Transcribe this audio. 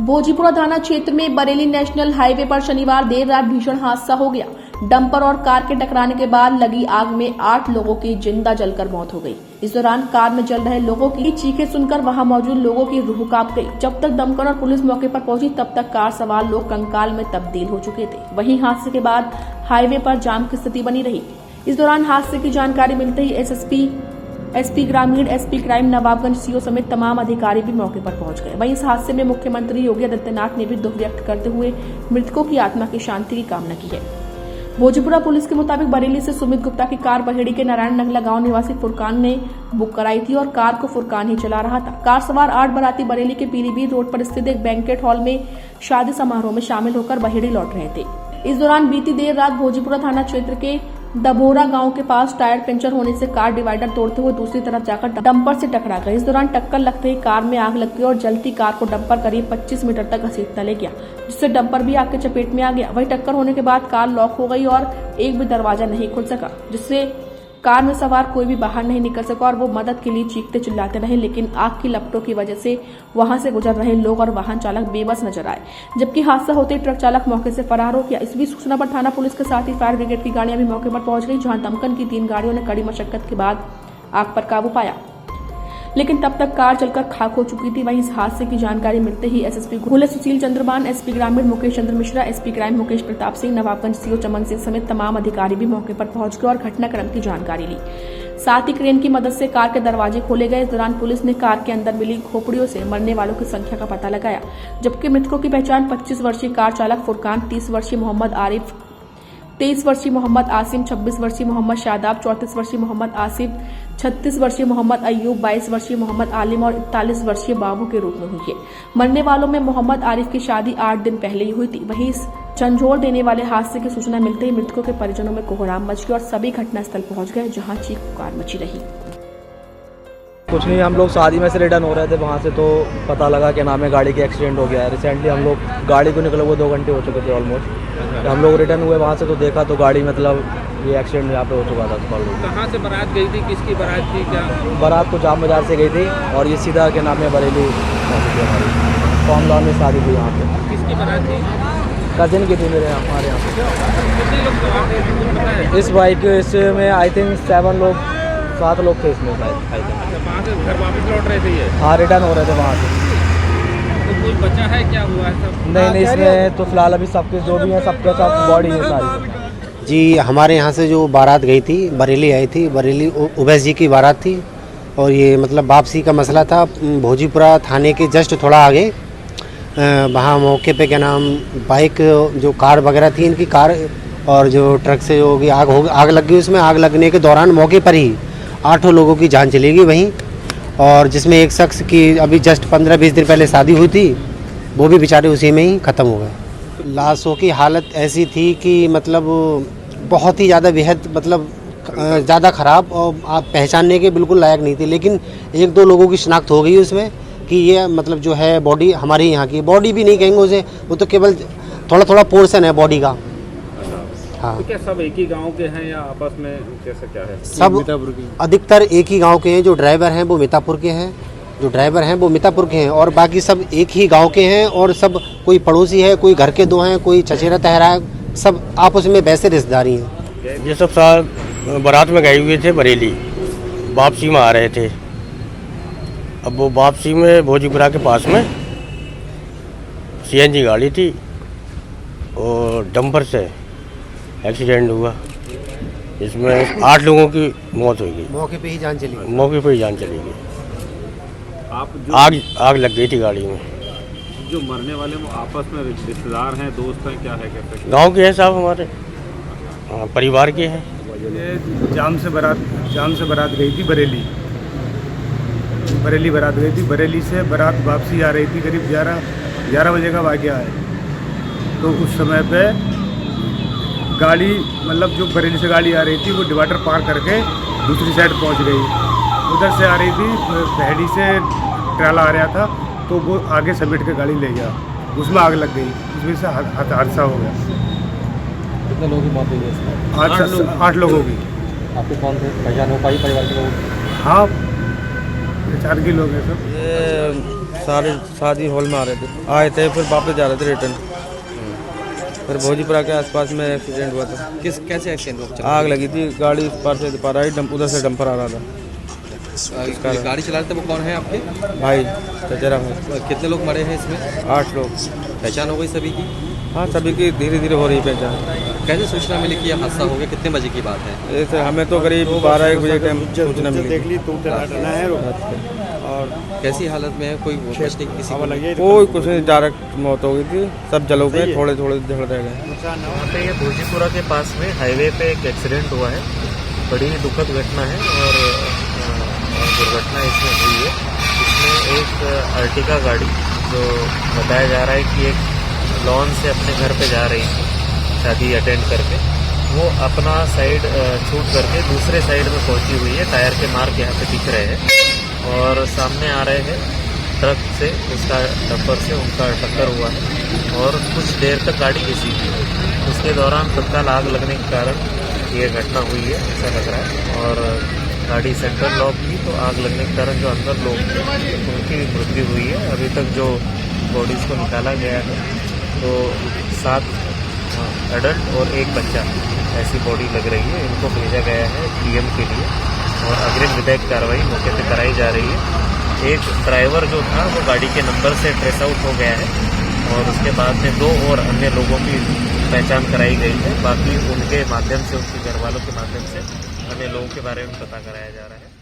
भोजीपुरा थाना क्षेत्र में बरेली नेशनल हाईवे पर शनिवार देर रात भीषण हादसा हो गया। डंपर और कार के टकराने के बाद लगी आग में 8 लोगों की जिंदा जलकर मौत हो गई। इस दौरान कार में जल रहे लोगों की चीखें सुनकर वहां मौजूद लोगों की रूह कांप गई। जब तक दमकल और पुलिस मौके पर पहुंची तब तक कार सवार लोग कंकाल में तब्दील हो चुके थे। वहीं हादसे के बाद हाईवे पर जाम की स्थिति बनी रही। इस दौरान हादसे की जानकारी मिलते ही एसपी ग्रामीण, एसपी क्राइम नवाबगंज सीओ समेत तमाम अधिकारी भी मौके पर पहुंच गए। वहीं इस हादसे में मुख्यमंत्री योगी आदित्यनाथ ने भी दुख व्यक्त करते हुए मृतकों की आत्मा की शांति की कामना की है। भोजपुरा पुलिस के मुताबिक बरेली से सुमित गुप्ता की कार बहेड़ी के नारायण नगला गांव निवासी फुरकान ने बुक कराई थी और कार को फुरकान ही चला रहा था। कार सवार 8 बाराती बरेली के पीलीभीत रोड पर स्थित एक बैंकेट हॉल में शादी समारोह में शामिल होकर बहेड़ी लौट रहे थे। इस दौरान बीती देर रात भोजपुरा थाना क्षेत्र के दबोरा गांव के पास टायर पंचर होने से कार डिवाइडर तोड़ते हुए दूसरी तरफ जाकर डंपर से टकरा गई। इस दौरान टक्कर लगते ही कार में आग लग गई और जलती कार को डंपर करीब 25 मीटर तक घसीटता ले गया, जिससे डंपर भी आग के चपेट में आ गया। वहीं टक्कर होने के बाद कार लॉक हो गई और एक भी दरवाजा नहीं खुल सका, जिससे कार में सवार कोई भी बाहर नहीं निकल सका और वो मदद के लिए चीखते चिल्लाते रहे। लेकिन आग की लपटों की वजह से वहां से गुजर रहे लोग और वाहन चालक बेबस नजर आए, जबकि हादसा होते ही ट्रक चालक मौके से फरार हो गया। इस बीच सूचना पर थाना पुलिस के साथ ही फायर ब्रिगेड की गाड़ियां भी मौके पर पहुंच गई, जहां दमकल की 3 गाड़ियों ने कड़ी मशक्कत के बाद आग पर काबू पाया, लेकिन तब तक कार जलकर खाक हो चुकी थी। वहीं इस हादसे की जानकारी मिलते ही एसएसपी घोले सुशील चंद्रबान, एसपी ग्रामीण Mukesh Chandra Mishra, SP crime Mukesh Pratap Singh, Nawabganj CO Chaman Singh समेत तमाम अधिकारी भी मौके पर पहुंच गए और घटनाक्रम की जानकारी ली। साथ ही क्रेन की मदद से कार के दरवाजे खोले गए। इस दौरान पुलिस ने कार के अंदर मिली खोपड़ियों से मरने वालों की संख्या का पता लगाया, जबकि मृतकों की पहचान 25 वर्षीय कार चालक फुरकान, 30 वर्षीय मोहम्मद आरिफ, 23 वर्षीय मोहम्मद आसिम, 26 वर्षीय मोहम्मद शादाब, 34 वर्षीय मोहम्मद आसिफ, 36 वर्षीय मोहम्मद अयूब, 22 वर्षीय मोहम्मद आलिम और 41 वर्षीय बाबू के रूप में हुई है। मरने वालों में मोहम्मद आरिफ की शादी 8 दिन पहले ही हुई थी। वहीं इस झंझोर देने वाले हादसे की सूचना मिलते ही मृतकों के परिजनों में कोहराम मच गया और सभी घटनास्थल पहुंच गए, जहां चीख पुकार मची रही। कुछ नहीं, हम लोग शादी में से रिटर्न हो रहे थे वहाँ से, तो पता लगा कि नाम है गाड़ी के एक्सीडेंट हो गया है। रिसेंटली हम लोग गाड़ी को निकले हुए 2 घंटे हो चुके थे ऑलमोस्ट। हम लोग रिटर्न हुए वहाँ से तो देखा तो गाड़ी मतलब ये एक्सीडेंट यहाँ पे हो चुका था। कहाँ से बारात गई थी, किसकी बारात थी, क्या बारात तो जाम बाजार से गई थी और ये सीधा के नाम है बरेली हमारी फॉर्म लॉन में शादी थी यहाँ पे। किसकी बारात थी? कजिन की थी मेरे हमारे यहाँ पे। कितने लोग सवार थे? इस बाइक इसमें आई थिंक 7 लोग थे इसमें आई थिंक। वहाँ से घर वापस लौट रहे थे ये? हाँ, रिटर्न हो रहे थे वहाँ से। तो कोई बचा है, क्या हुआ है सब? नहीं, इसमें तो फिलहाल अभी सबके जो भी हैं सबके सब बॉडी है सारी। जी, हमारे यहाँ से जो बारात गई थी बरेली आई थी, बरेली उवैस जी की बारात थी और ये मतलब वापसी का मसला था। भोजीपुरा थाने के जस्ट थोड़ा आगे वहाँ मौके पे क्या नाम बाइक जो कार वगैरह थी इनकी कार और जो ट्रक से जो आग लग गई। उसमें आग लगने के दौरान मौके पर ही 8 लोगों की जान चली गई वहीं, और जिसमें एक शख्स की अभी जस्ट 15-20 दिन पहले शादी हुई थी, वो भी बेचारे उसी में ही ख़त्म हो गए। लाशों की हालत ऐसी थी कि मतलब बहुत ही ज़्यादा बेहद मतलब ज़्यादा ख़राब और आप पहचानने के बिल्कुल लायक नहीं थी। लेकिन 1-2 लोगों की शिनाख्त हो गई उसमें कि ये मतलब जो है बॉडी हमारे यहाँ की बॉडी भी नहीं कहेंगे उसे, वो तो केवल थोड़ा पोर्शन है बॉडी का। हाँ, तो क्या सब एक ही गांव के हैं या आपस में कैसा क्या है? सब अधिकतर एक ही गांव के हैं। जो ड्राइवर हैं वो मितापुर के हैं और बाकी सब एक ही गांव के हैं और सब कोई पड़ोसी है, कोई घर के 2 हैं, कोई चचेरा तहरा है, सब आपस में वैसे रिश्तेदारी हैं। ये सब साल बारात में गए हुए थे बरेली, वापसी में आ रहे थे। अब वो वापसी में भोजीपुरा के पास में सीएनजी गाड़ी थी और डंपर से एक्सीडेंट हुआ, इसमें 8 लोगों की मौत हो गई। मौके पे ही जान चली गई। आग लग गई थी गाड़ी में। जो मरने वाले वो आपस में रिश्तेदार हैं, दोस्त हैं, क्या है, कैसे? गांव के हैं साहब, हमारे परिवार के हैं। ये जाम से बारात गई थी बरेली बारात गई थी। बरेली से बारात वापसी आ रही थी, करीब 11 बजे का वाक़या है। तो उस समय पे गाड़ी मतलब जो बरेली से गाड़ी आ रही थी वो डिवाइडर पार करके दूसरी साइड पहुंच गई। उधर से आ रही थी, बहेड़ी से ट्रेला आ रहा था तो वो आगे समेट के गाड़ी ले गया, उसमें आग लग गई, उसमें से हादसा हो गया। कितने लोगों की मौत हुई है? 8 लोगों की। आपके कौन थे पहचान हो पाई परिवार के लोग? हाँ, 4 के लोग हैं सब। सारे शादी हॉल में आ रहे थे, आए थे फिर वापस जा रहे थे रिटर्न। फिर भोजीपुरा के आसपास में एक्सीडेंट हुआ था। कैसे एक्सीडेंट हुआ? आग लगी थी, गाड़ी इस पार से पार आई, उधर से डंपर आ रहा था। गाड़ी चला रहे थे वो कौन है आपके? भाई चचेरा भाई। कितने लोग मरे हैं इसमें? 8 लोग। पहचान हो गई सभी की? हाँ, सभी की धीरे धीरे हो रही पहचान। कैसे सूचना मिली कि यह हादसा हो गया? कितने बजे की बात है? जैसे हमें तो करीब 12-1 बजे टाइम सूचना मिली। और कैसी हालत में है? कोई बचने की किसी को? कोई कुछ नहीं, डायरेक्ट मौत हो गई थी, सब जल हो गए, थोड़े थोड़े झड़ रह गए। यहाँ पे ये भोजीपुरा के पास में हाईवे पे एक एक्सीडेंट हुआ है। बड़ी दुखद घटना है और दुर्घटना इसमें हुई है। इसमें एक अर्टिगा गाड़ी, जो बताया जा रहा है कि एक लॉन से अपने घर पे जा रही थी शादी अटेंड करके, वो अपना साइड छूट करके दूसरे साइड में पहुंची हुई है। टायर के मार्क यहाँ पे दिख रहे हैं और सामने आ रहे हैं ट्रक से, उसका डंपर से उनका टक्कर हुआ है और कुछ देर तक गाड़ी घिसी थी। उसके दौरान तत्काल आग लगने के कारण ये घटना हुई है, ऐसा लग रहा है। और गाड़ी सेंट्रल लॉक थी, तो आग लगने के कारण जो अंदर लोग थे उनकी भी मृत्यु हुई है। अभी तक जो बॉडीज़ को निकाला गया है तो 7 एडल्ट और 1 बच्चा ऐसी बॉडी लग रही है। इनको भेजा गया है पीएम के लिए और अग्रिम विधायक कार्रवाई मौके पर कराई जा रही है। एक ड्राइवर जो था वो गाड़ी के नंबर से ट्रेस आउट हो गया है और उसके बाद में 2 और अन्य लोगों की पहचान कराई गई है। बाकी उनके माध्यम से, उनके घर वालों के माध्यम से अन्य लोगों के बारे में पता कराया जा रहा है।